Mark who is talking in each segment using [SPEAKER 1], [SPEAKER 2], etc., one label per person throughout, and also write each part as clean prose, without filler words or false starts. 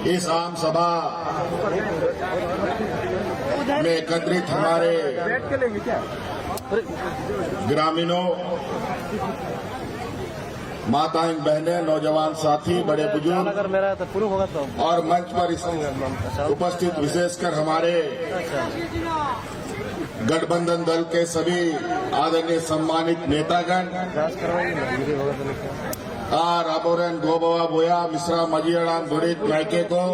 [SPEAKER 1] इस आम सभा में एकत्रित हमारे ग्रामीणों, माताएं, बहनें, नौजवान साथी, बड़े बुजुर्ग और मंच पर उपस्थित विशेषकर हमारे गठबंधन दल के सभी आदरणीय सम्मानित नेतागण और अबोरन गोबवा बोया मिश्रा मजियाड़ान धुरित नायके को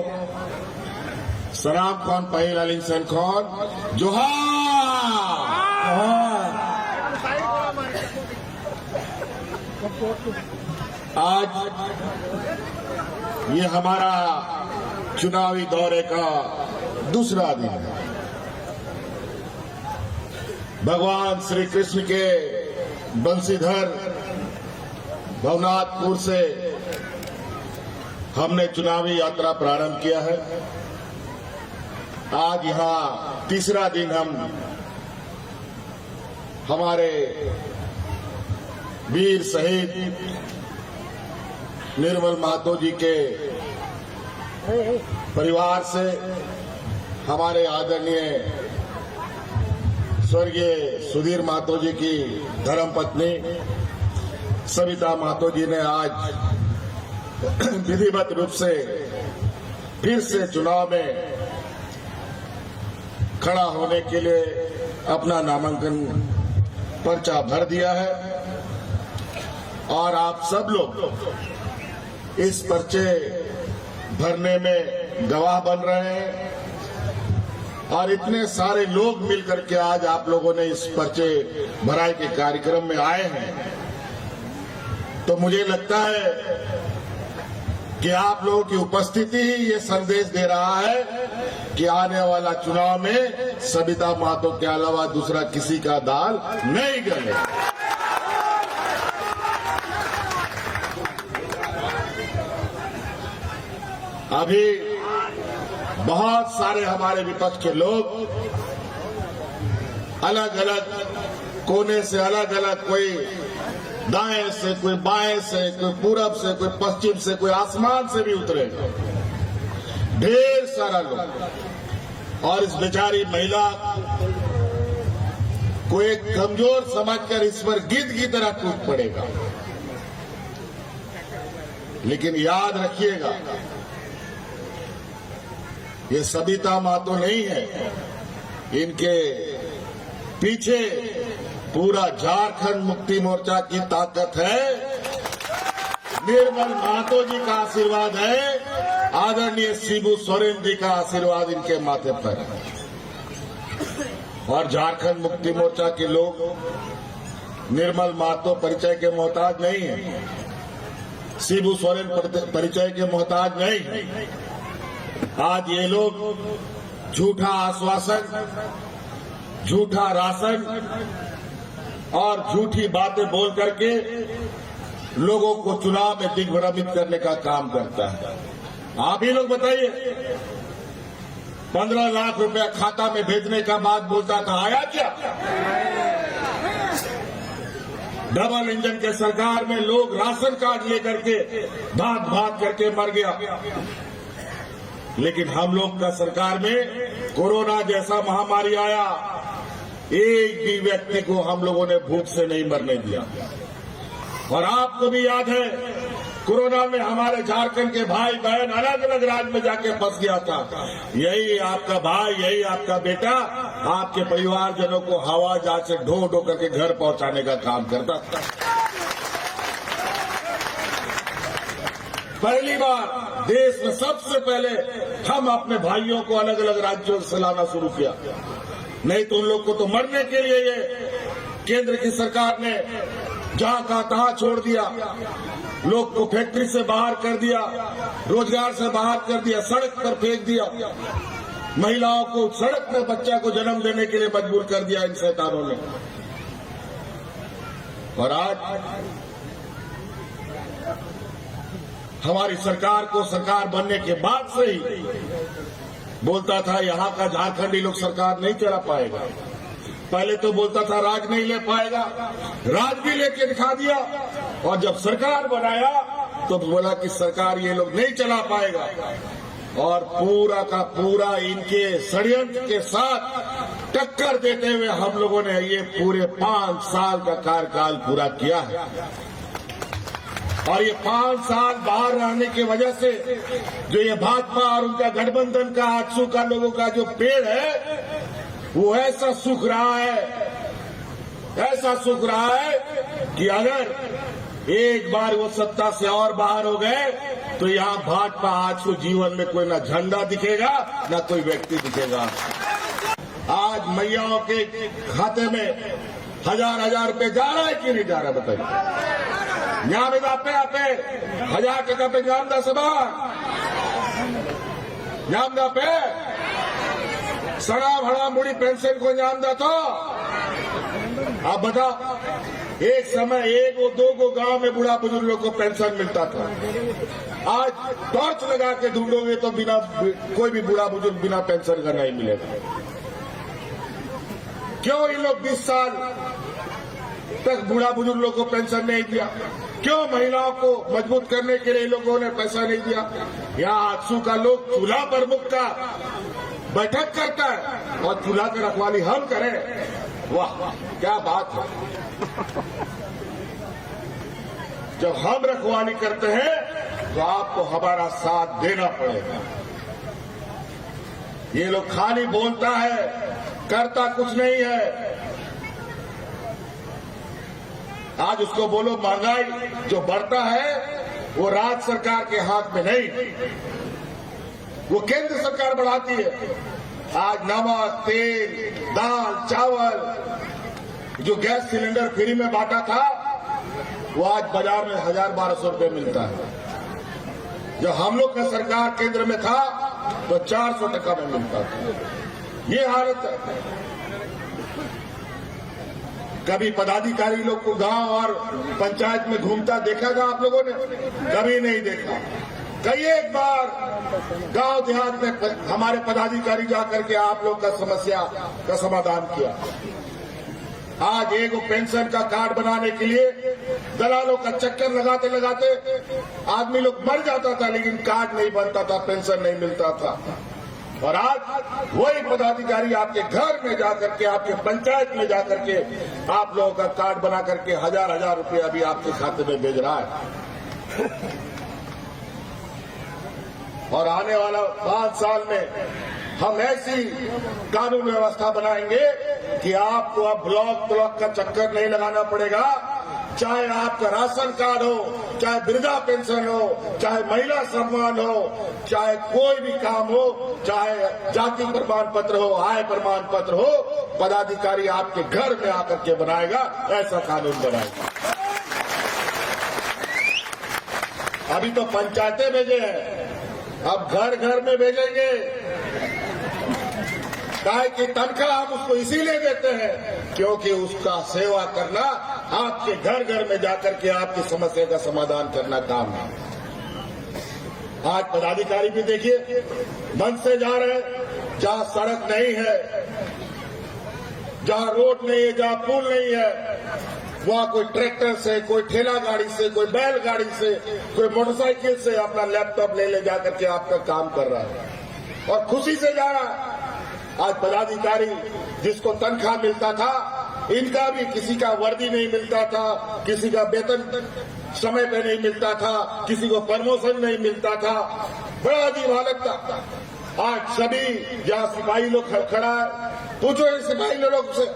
[SPEAKER 1] सलाम खान पहिल अलिंग सेन खान जोहार। आज ये हमारा चुनावी दौरे का दूसरा दिन है। भगवान श्री कृष्ण के बंशीधर भवनाथपुर से हमने चुनावी यात्रा प्रारंभ किया है। आज यहां तीसरा दिन हम हमारे वीर शहीद निर्मल महतो जी के परिवार से हमारे आदरणीय स्वर्गीय सुधीर महतो जी की धर्मपत्नी सविता महतो जी ने आज विधिवत रूप से फिर से चुनाव में खड़ा होने के लिए अपना नामांकन पर्चा भर दिया है और आप सब लोग इस पर्चे भरने में गवाह बन रहे हैं और इतने सारे लोग मिलकर के आज आप लोगों ने इस पर्चे भराई के कार्यक्रम में आए हैं, तो मुझे लगता है कि आप लोगों की उपस्थिति ही ये संदेश दे रहा है कि आने वाला चुनाव में सविता महतो के अलावा दूसरा किसी का दाल नहीं गलेगा। अभी बहुत सारे हमारे विपक्ष के लोग अलग अलग कोने से अलग अलग, कोई दाएं से, कोई बाएं से, कोई पूरब से, कोई पश्चिम से, कोई आसमान से भी उतरेगा, ढेर सारा लोग, और इस बेचारी महिला को एक कमजोर समझकर इस पर गिद्ध की तरह टूट पड़ेगा। लेकिन याद रखिएगा, ये सविता महतो नहीं है, इनके पीछे पूरा झारखंड मुक्ति मोर्चा की ताकत है। निर्मल महतो जी का आशीर्वाद है, आदरणीय शिबू सोरेन जी का आशीर्वाद इनके माथे पर है। और झारखंड मुक्ति मोर्चा के लोग निर्मल महतो परिचय के मोहताज नहीं है, शिबू सोरेन परिचय के मोहताज नहीं है। आज ये लोग झूठा आश्वासन, झूठा राशन और झूठी बातें बोल करके लोगों को चुनाव में दिग्भ्रमित करने का काम करता है। आप ही लोग बताइए, 15 लाख रुपया खाता में भेजने का बात बोलता था, आया क्या? डबल इंजन के सरकार में लोग राशन कार्ड लेकर के भाग भाग करके मर गया, लेकिन हम लोग का सरकार में कोरोना जैसा महामारी आया, एक भी व्यक्ति को हम लोगों ने भूख से नहीं मरने दिया। और आपको भी याद है, कोरोना में हमारे झारखंड के भाई बहन अलग अलग राज्य में जाके फंस गया था। यही आपका भाई, यही आपका बेटा आपके परिवारजनों को हवा जहाज से ढो ढो करके घर पहुंचाने का काम करता था। पहली बार देश में सबसे पहले हम अपने भाइयों को अलग अलग राज्यों से लाना शुरू किया, नहीं तो उन लोग को तो मरने के लिए ये केंद्र की सरकार ने जहां का तहां छोड़ दिया, लोग को फैक्ट्री से बाहर कर दिया, रोजगार से बाहर कर दिया, सड़क पर फेंक दिया, महिलाओं को सड़क पर बच्चा को जन्म देने के लिए मजबूर कर दिया इन शैतानों ने। और आज हमारी सरकार को सरकार बनने के बाद से ही बोलता था यहां का झारखंडी लोग सरकार नहीं चला पाएगा। पहले तो बोलता था राज नहीं ले पाएगा, राज भी लेके दिखा दिया, और जब सरकार बनाया तो बोला कि सरकार ये लोग नहीं चला पाएगा। और पूरा का पूरा इनके षड्यंत्र के साथ टक्कर देते हुए हम लोगों ने ये पूरे 5 साल का कार्यकाल पूरा किया है। और ये 5 साल बाहर रहने की वजह से जो ये भाजपा और उनका गठबंधन का आजसू का लोगों का जो पेड़ है वो ऐसा सूख रहा है कि अगर एक बार वो सत्ता से और बाहर हो गए तो यहाँ भाजपा आजसू जीवन में कोई ना झंडा दिखेगा ना कोई व्यक्ति दिखेगा। आज मैयाओं के खाते में 1000 रुपए जा रहा है कि नहीं जा रहा बताइए। न्याम आपे 1000 टका पे न्यामदा सभा न्यामदा पे सड़ा भड़ा मुड़ी पेंशन को न्यामदा तो आप बताओ, एक समय 1 और 2 को गांव में बूढ़ा बुजुर्गों को पेंशन मिलता था। आज टॉर्च लगा के ढूंढोगे तो बिना कोई भी बूढ़ा बुजुर्ग बिना पेंशन का नहीं मिलेगा। क्यों इन लोग 20 साल तक बूढ़ा बुजुर्ग लोगों को पेंशन नहीं दिया? क्यों महिलाओं को मजबूत करने के लिए लोगों ने पैसा नहीं दिया? यहाँ आजसू का लोग चूल्हा प्रमुख का बैठक करता है और चूल्हा की रखवाली हम करें। वाह क्या बात है। जब हम रखवाली करते हैं तो आपको हमारा साथ देना पड़ेगा। ये लोग खाली बोलता है, करता कुछ नहीं है। आज उसको बोलो महंगाई जो बढ़ता है वो राज्य सरकार के हाथ में नहीं, वो केंद्र सरकार बढ़ाती है। आज नमक, तेल, दाल, चावल जो गैस सिलेंडर फ्री में बांटा था वो आज बाजार में 1000-1200 रुपए मिलता है। जब हम लोग का सरकार केंद्र में था तो 400 टका में मिलता था। ये हालत है। कभी पदाधिकारी लोग को गांव और पंचायत में घूमता देखा था आप लोगों ने? कभी नहीं देखा। कई एक बार गांव देहात में हमारे पदाधिकारी जाकर के आप लोग का समस्या का समाधान किया। आज एक पेंशन का कार्ड बनाने के लिए दलालों का चक्कर लगाते लगाते आदमी लोग मर जाता था, लेकिन कार्ड नहीं बनता था, पेंशन नहीं मिलता था। और आज वही पदाधिकारी आपके घर में जाकर के, आपके पंचायत में जाकर के आप लोगों का कार्ड बना करके 1000 रुपये अभी आपके खाते में भेज रहा है। और आने वाला 5 साल में हम ऐसी कानून व्यवस्था बनाएंगे कि आपको अब ब्लॉक का चक्कर नहीं लगाना पड़ेगा। चाहे आपका राशन कार्ड हो, चाहे वृद्धा पेंशन हो, चाहे महिला सम्मान हो, चाहे कोई भी काम हो, चाहे जाति प्रमाण पत्र हो, आय प्रमाण पत्र हो, पदाधिकारी आपके घर में आकर के बनाएगा। ऐसा कानून बनाएगा। अभी तो पंचायतें भेजे हैं, अब घर घर में भेजेंगे। काहे कि तनख्वाह हम उसको इसीलिए देते हैं क्योंकि उसका सेवा करना, आपके घर घर में जाकर के आपकी समस्या का समाधान करना काम है। आज पदाधिकारी भी देखिए मन से जा रहे हैं। जहां सड़क नहीं है, जहां रोड नहीं है, जहां पुल नहीं है, वहां कोई ट्रैक्टर से, कोई ठेला गाड़ी से, कोई बैलगाड़ी से, कोई मोटरसाइकिल से अपना लैपटॉप ले जाकर के आपका काम कर रहा है और खुशी से जा रहा है। आज पदाधिकारी जिसको तनख्वाह मिलता था, इनका भी किसी का वर्दी नहीं मिलता था, किसी का वेतन समय पे नहीं मिलता था, किसी को प्रमोशन नहीं मिलता था। बड़ा अजीब हालत था। आज सभी जहां सिपाही लोग खड़ा है, पूछो इन सिपाही लोग से,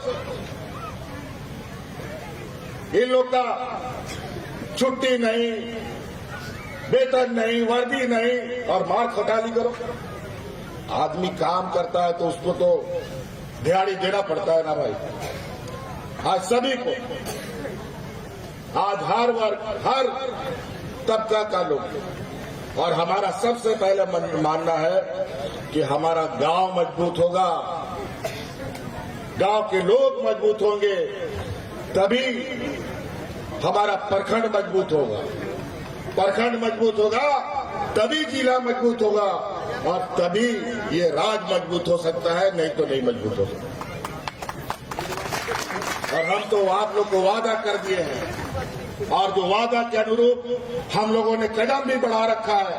[SPEAKER 1] इन लोग का छुट्टी नहीं, वेतन नहीं, वर्दी नहीं और मार खटाली करो। आदमी काम करता है तो उसको तो दिहाड़ी देना पड़ता है ना भाई। आज सभी को, आज हर वर्ग, हर तबका का लोग, और हमारा सबसे पहले मानना है कि हमारा गांव मजबूत होगा, गांव के लोग मजबूत होंगे, तभी हमारा प्रखंड मजबूत होगा। प्रखंड मजबूत होगा तभी जिला मजबूत होगा और तभी ये राज्य मजबूत हो सकता है, नहीं तो नहीं मजबूत हो सकता। और हम तो आप लोग को वादा कर दिए हैं और जो वादा के अनुरूप हम लोगों ने कदम भी बढ़ा रखा है।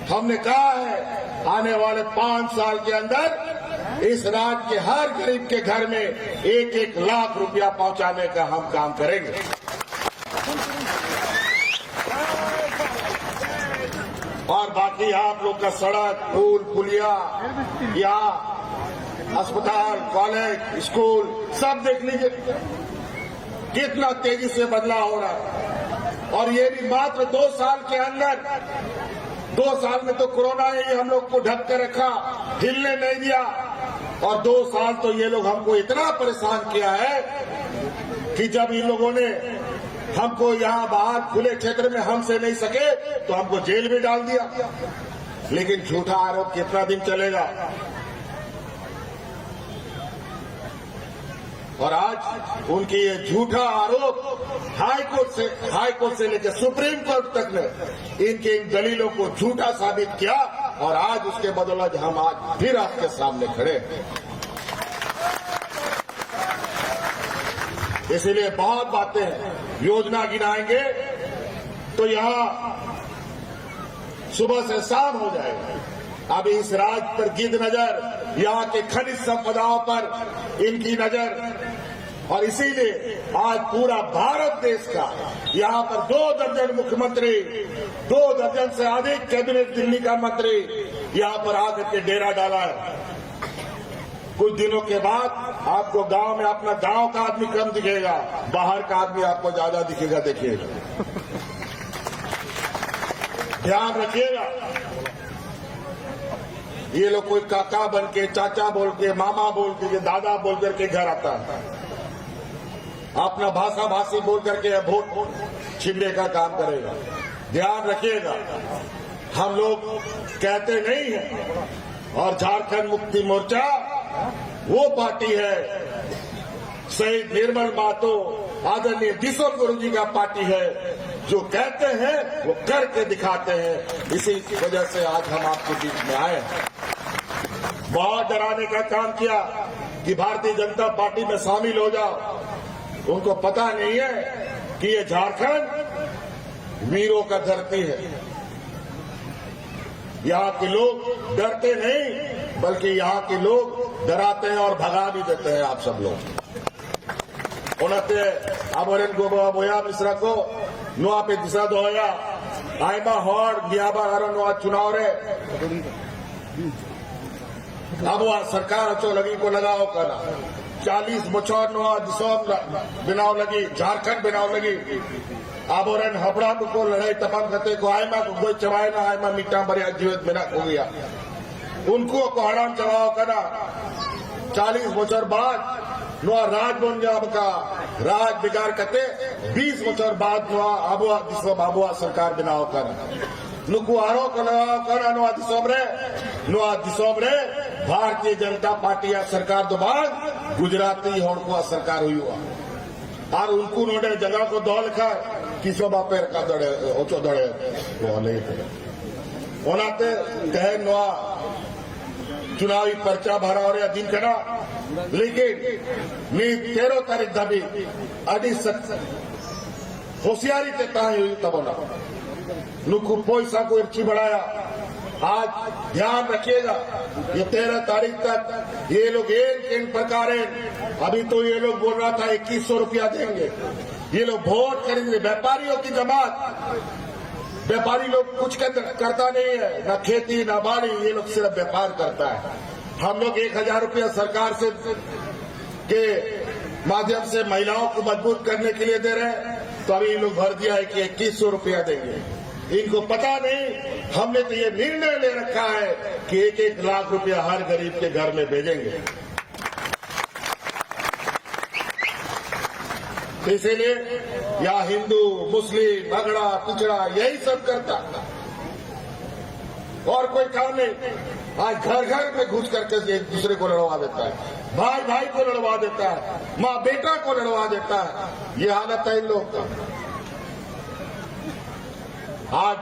[SPEAKER 1] हमने कहा है आने वाले 5 साल के अंदर इस राज्य के हर गरीब के घर में 1-1 लाख रुपया पहुंचाने का हम काम करेंगे। और बाकी आप लोग का सड़क, पुल, पुलिया या अस्पताल, कॉलेज, स्कूल सब देख लीजिए कितना तेजी से बदलाव हो रहा है। और ये भी मात्र 2 साल के अंदर। 2 साल में तो कोरोना ने हम लोग को ढक कर रखा, हिलने नहीं दिया। और 2 साल तो ये लोग हमको इतना परेशान किया है कि जब इन लोगों ने हमको यहां बाहर खुले क्षेत्र में हमसे नहीं सके तो हमको जेल में डाल दिया। लेकिन झूठा आरोप कितना दिन चलेगा? और आज उनकी ये झूठा आरोप हाई कोर्ट से लेकर सुप्रीम कोर्ट तक ने इनके इन दलीलों को झूठा साबित किया। और आज उसके बदौलत हम आज फिर आपके सामने खड़े हैं। इसीलिए बहुत बातें हैं, योजना गिनाएंगे तो यहां सुबह से शाम हो जाएगा। अब इस राज्य पर गिद्ध नजर, यहाँ के खनिज संपदाओं पर इनकी नजर। और इसीलिए आज पूरा भारत देश का यहाँ पर 2 दर्जन मुख्यमंत्री, 2 दर्जन से अधिक कैबिनेट दिल्ली का मंत्री यहाँ पर आकर के डेरा डाला है। कुछ दिनों के बाद आपको गांव में अपना गांव का आदमी कम दिखेगा, बाहर का आदमी आपको ज्यादा दिखेगा। देखिएगा, ध्यान रखिएगा। ये लोग कोई काका बन के, चाचा बोल के, मामा बोल के, दादा बोल करके घर आता है, अपना भाषा भाषी बोल करके वोट छीनने का काम करेगा। ध्यान रखिएगा, हम लोग कहते नहीं हैं। और झारखंड मुक्ति मोर्चा वो पार्टी है, शहीद निर्मल महतो, आदरणीय दिसोम गुरु जी का पार्टी है, जो कहते हैं वो करके दिखाते हैं। इसी वजह से आज हम आपके बीच में आए हैं। बहुत डराने का काम किया कि भारतीय जनता पार्टी में शामिल हो जाओ। उनको पता नहीं है कि ये झारखंड वीरों का धरती है। यहाँ के लोग डरते नहीं, बल्कि यहाँ के लोग डराते हैं और भगा भी देते हैं। आप सब लोग उन्होंने आबोरेन गोबा बोया मिश्रा को नुआ पे दिशा दोया आयमा हॉर बियाबा हरो नुआ चुनाव रे अब वह सरकार अचो लगी को लगाओ करना 40 बछर नुआ दिसोम बनाव लगी, झारखंड बनाव लगी। आबोरेन हबड़ा को लड़ाई तपन करते को आयमा को कोई चबाए ना, आयमा मिट्टा बड़े जीवित बिना हो गया। उनको को हराम चबाओ करना 40 बछर बाद नुआ राज बन गया। का राज बिगाड़ करते 20 बछर बाद नुआ आबुआ दिसोम आबुआ सरकार बनाव करना नुकु आरो को लगाओ करना नुआ दिसोम रे भारतीय जनता पार्टी या सरकार दो बाद गुजराती होड़ को सरकार हुई हुआ। और उनको उन्होंने जगह को दो लिखा किसो बापेर का दड़े ओचो दड़े वो नहीं ओनाते कहे नुआ चुनावी पर्चा भरा और दिन करा। लेकिन नी 13 तारीख दबी अड़ी होशियारी ते ताही हुई तब ना नुकु पैसा को इर्ची बढ़ाया। आज ध्यान रखिएगा, ये 13 तारीख तक ये लोग एक प्रकार अभी तो ये लोग बोल रहा था 2100 रुपया देंगे। ये लोग वोट करेंगे, व्यापारियों की जमात। व्यापारी लोग कुछ करता नहीं है, ना खेती ना बाड़ी, ये लोग सिर्फ व्यापार करता है। हम लोग 1000 रुपया सरकार से के माध्यम से महिलाओं को मजबूत करने के लिए दे रहे हैं, तो अभी ये लोग भर दिया है कि 2100 रुपया देंगे। इनको पता नहीं, हमने तो ये निर्णय ले रखा है कि 1-1 लाख रुपया हर गरीब के घर में भेजेंगे। इसीलिए या हिंदू मुस्लिम अगड़ा पिछड़ा यही सब करता और कोई काम नहीं। आज घर घर में घुस करके एक दूसरे को लड़वा देता है, भाई भाई को लड़वा देता है, माँ बेटा को लड़वा देता है। ये हालत है इन लोग का। आज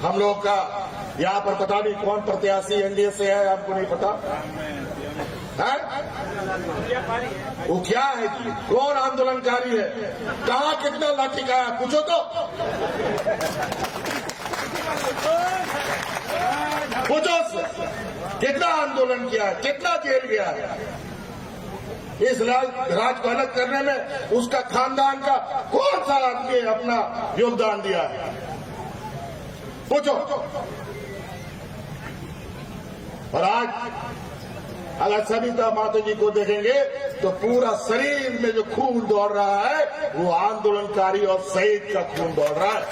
[SPEAKER 1] हम लोग का यहाँ पर पता नहीं कौन प्रत्याशी एनडीए से है, आपको नहीं पता है? वो क्या है जी? कौन आंदोलनकारी है? कहाँ कितना लाठी का है? पूछो तो, पूछो। आंदोलन किया है, कितना जेल गया है। इस राज को अलग करने में उसका खानदान का कौन सा आदमी अपना योगदान दिया है, पूछो। और आज अगर सविता माता जी को देखेंगे तो पूरा शरीर में जो खून दौड़ रहा है वो आंदोलनकारी और शहीद का खून दौड़ रहा है।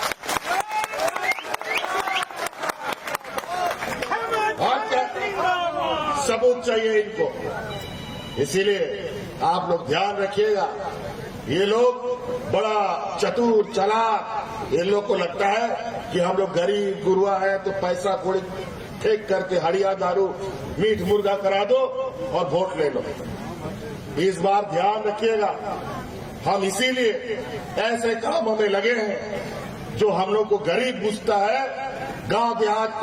[SPEAKER 1] और क्या सबूत चाहिए इनको। इसीलिए आप लोग ध्यान रखिएगा, ये लोग बड़ा चतुर चालाक, इन लोग को लगता है कि हम लोग गरीब गुरुआ है तो पैसा कौड़ी फेंक करके हड़िया दारू मीट मुर्गा करा दो और वोट ले लो। इस बार ध्यान रखिएगा, हम इसीलिए ऐसे कामों में लगे हैं जो हम लोग को गरीब बुझता है, गांव देहात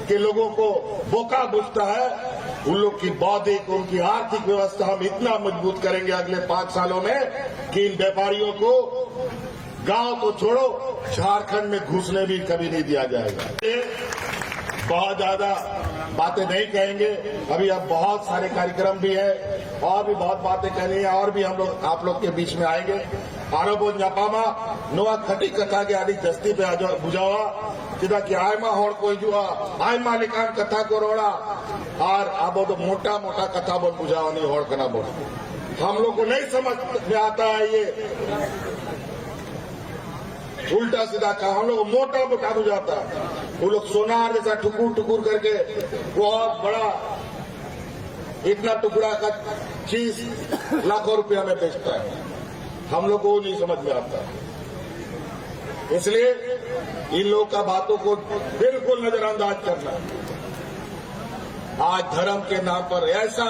[SPEAKER 1] के लोगों को बोका बुझता है। उन लोग की बौद्धिक, उनकी आर्थिक व्यवस्था हम इतना मजबूत करेंगे अगले 5 सालों में कि इन व्यापारियों को गांव को छोड़ो झारखंड में घुसने भी कभी नहीं दिया जाएगा। बहुत ज्यादा बातें नहीं कहेंगे, अभी अब बहुत सारे कार्यक्रम भी है और भी बहुत बातें करनी है और भी हम लोग आप लोग के बीच में आएंगे। आरोपो जापामा नोआ खटी कथा के आदि जस्ती पे आज बुझावा सीधा कि आयमा होड़ कोई जुआ आयमा लिखान कथा को रोड़ा और अब तो मोटा मोटा कथा बोल बुझावा नहीं होड़ कना बोल। हम लोग को नहीं समझ में आता है ये उल्टा सीधा कहा, हम लोग मोटा मोटा बुझाता है। वो लोग सोनार जैसा टुकुर टुकुर करके बहुत बड़ा इतना टुकड़ा का चीज लाखों रुपया में बेचता है, हम लोग को नहीं समझ में आता। इसलिए इन लोग का बातों को बिल्कुल नजरअंदाज करना। आज धर्म के नाम पर ऐसा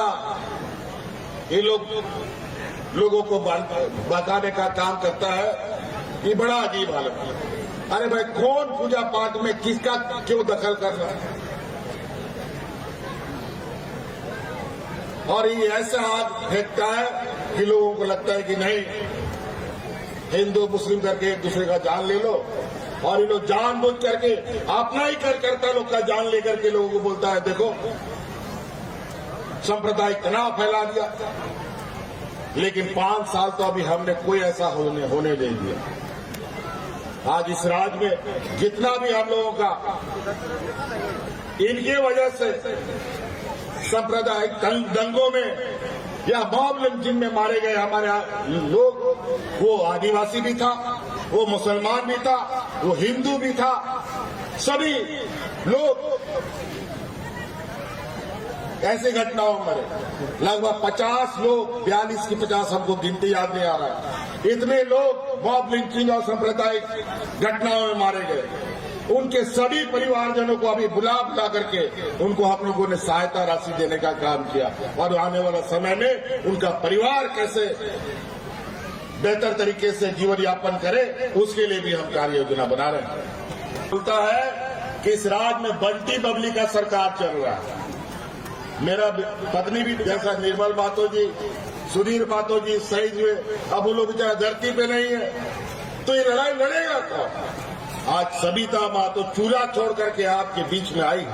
[SPEAKER 1] ये लोगों को बहकाने का काम करता है, ये बड़ा अजीब हालत है। अरे भाई, कौन पूजा पाठ में किसका क्यों दखल कर रहा है? और ये ऐसा हाथ फेंकता है कि लोगों को लगता है कि नहीं, हिंदू मुस्लिम करके एक दूसरे का जान ले लो। और ये लोग जानबूझ करके अपना ही करता लोग का जान लेकर के लोगों को बोलता है देखो सांप्रदायिक तनाव फैला दिया। लेकिन 5 साल तो अभी हमने कोई ऐसा होने नहीं दिया। आज इस राज्य में जितना भी हम लोगों का इनके वजह से सांप्रदायिक दंगों में या मॉब लिंचिंग में मारे गए हमारे लोग, वो आदिवासी भी था, वो मुसलमान भी था, वो हिंदू भी था, सभी लोग ऐसी घटनाओं में मरे। लगभग 50 लोग, 42 की 50 हमको गिनती याद नहीं आ रहा है, इतने लोग मॉब लिंचिंग और सांप्रदायिक घटनाओं में मारे गए। उनके सभी परिवारजनों को अभी बुला करके उनको हम लोगों ने सहायता राशि देने का काम किया और आने वाला समय में उनका परिवार कैसे बेहतर तरीके से जीवन यापन करे उसके लिए भी हम कार्य योजना बना रहे हैं। बोलता है कि इस राज्य में बंटी बबली का सरकार चल रहा है। मेरा पत्नी भी जैसा निर्मल मातो जी, सुधीर मातो जी शहीद हुए, अब वो लोग बेचारा धरती पे नहीं है, तो ये लड़ाई लड़ेगा कौन? आज सविता मातो चूल्हा छोड़ करके आपके बीच में आई,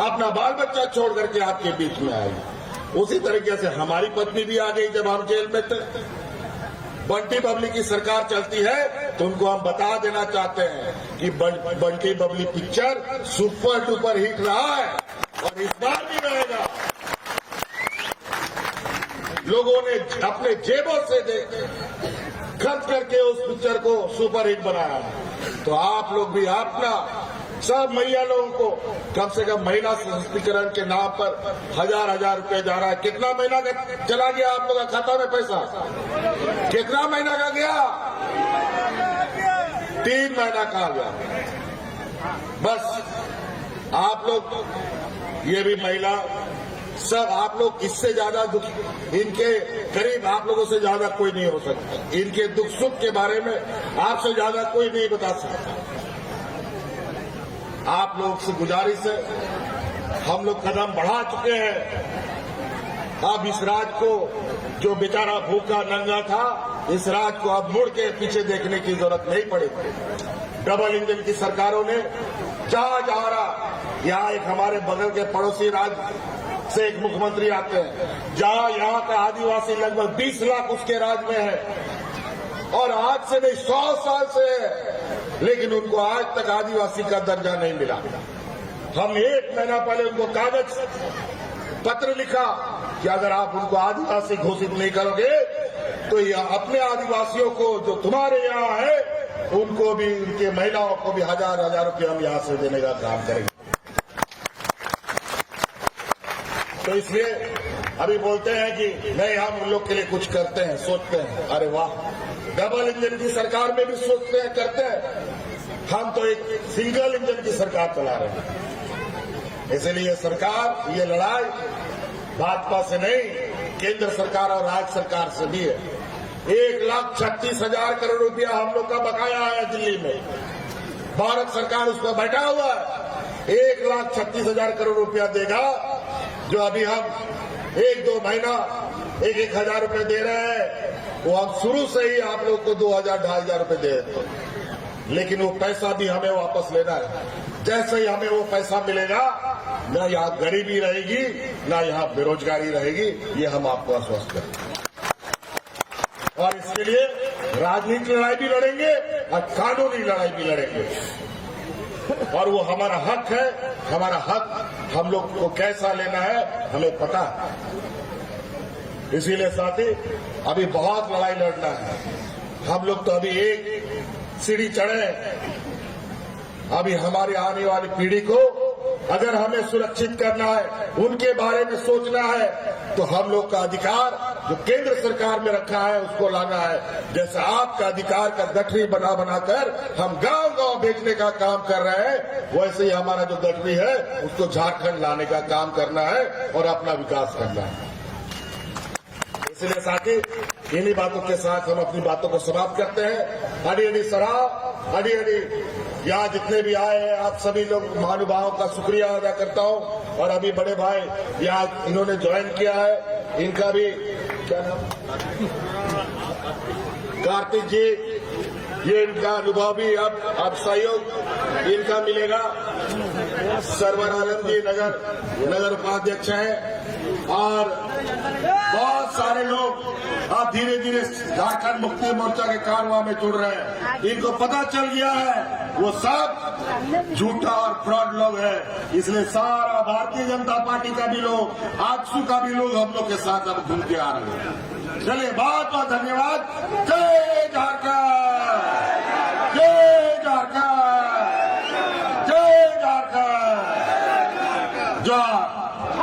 [SPEAKER 1] अपना बाल बच्चा छोड़ करके आपके बीच में आई। उसी तरीके से हमारी पत्नी भी आ गई जब हम जेल में थे। बंटी बबली की सरकार चलती है तो उनको हम बता देना चाहते हैं कि Bunty Babli picture super duper hit रहा है और इस बार भी रहेगा। लोगों ने अपने जेबों से खर्च करके उस पिक्चर को सुपर हिट बनाया, तो आप लोग भी अपना सब महिला लोगों को कम से कम महिला सशक्तिकरण के नाम पर 1000 रुपए जा रहा है। कितना महीना का चला गया आप लोगों का खाता में पैसा? कितना महीना का गया? 3 महीना का गया। बस आप लोग ये भी महिला सब आप लोग इससे ज्यादा दुख, इनके करीब आप लोगों से ज्यादा कोई नहीं हो सकता। इनके दुख सुख के बारे में आपसे ज्यादा कोई नहीं बता सकता। आप लोग से गुजारिश है, हम लोग कदम बढ़ा चुके हैं। अब इस राज्य को जो बेचारा भूखा नंगा था, इस राज्य को अब मुड़ के पीछे देखने की जरूरत नहीं पड़ेगी। डबल इंजन की सरकारों ने जहां रहा, यहाँ एक हमारे बगल के पड़ोसी राज्य से एक मुख्यमंत्री आते हैं, जहां यहाँ का आदिवासी लगभग 20 लाख उसके राज में है और आज से नहीं 100 साल से है, लेकिन उनको आज तक आदिवासी का दर्जा नहीं मिला। हम 1 महीना पहले उनको कागज पत्र लिखा कि अगर आप उनको आदिवासी घोषित नहीं करोगे तो ये अपने आदिवासियों को जो तुम्हारे यहाँ है उनको भी, उनके महिलाओं को भी हजार रुपये हम यहाँ से देने का काम करेंगे। तो इसलिए अभी बोलते हैं कि नहीं हम उन लोग के लिए कुछ करते हैं, सोचते हैं। अरे वाह, डबल इंजन की सरकार में भी सोचते हैं, करते हैं। हम तो एक सिंगल इंजन की सरकार चला रहे हैं। इसलिए सरकार, ये लड़ाई भाजपा से नहीं, केंद्र सरकार और राज्य सरकार से भी है। 1,36,000 करोड़ रुपया हम लोग का बकाया है दिल्ली में। भारत सरकार उस पर बैठा हुआ है। 1,36,000 करोड़ रुपया देगा, जो अभी हम 1-2 महीना 1-1 हजार रुपये दे रहे हैं, वो हम शुरू से ही आप लोग को 2,000-2,500 रुपये दे देते हैं। लेकिन वो पैसा भी हमें वापस लेना है। जैसे ही हमें वो पैसा मिलेगा, न यहाँ गरीबी रहेगी, न यहाँ बेरोजगारी रहेगी, ये हम आपको आश्वस्त करें। और इसके लिए राजनीतिक लड़ाई भी लड़ेंगे और कानूनी लड़ाई भी लड़ेंगे। और वो हमारा हक है। हमारा हक हम लोग को कैसा लेना है हमें पता है। इसीलिए साथी, अभी बहुत लड़ाई लड़ना है। हम लोग तो अभी एक सीढ़ी चढ़े। अभी हमारी आने वाली पीढ़ी को अगर हमें सुरक्षित करना है, उनके बारे में सोचना है, तो हम लोग का अधिकार जो केंद्र सरकार में रखा है उसको लाना है। जैसे आपका अधिकार का गठरी बना बनाकर हम गांव-गांव बेचने का काम कर रहे हैं, वैसे ही हमारा जो गठरी है उसको झारखंड लाने का काम करना है और अपना विकास करना है। इसलिए साथी, इन्हीं बातों के साथ हम अपनी बातों को समाप्त करते हैं। हरी हरी सराह, हरी हरी। यहाँ जितने भी आए हैं आप सभी लोग महानुभावों का शुक्रिया अदा करता हूँ। और अभी बड़े भाई यहाँ इन्होंने ज्वाइन किया है, इनका भी क्या नाम, कार्तिक जी, ये इनका अनुभव भी अब सहयोग इनका मिलेगा। सरवर आलम जी नगर उपाध्यक्ष हैं और बहुत सारे लोग अब धीरे धीरे झारखंड मुक्ति मोर्चा के कारवां में जुड़ रहे हैं। इनको पता चल गया है वो सब झूठा और फ्रॉड लोग हैं। इसलिए सारा भारतीय जनता पार्टी का भी लोग, आजसू का भी लोग हम लोग के साथ अब घूम के आ रहे हैं। चलिए, बहुत बहुत धन्यवाद। जय झारखंड, जय झारखंड, जय झारखंड, जय।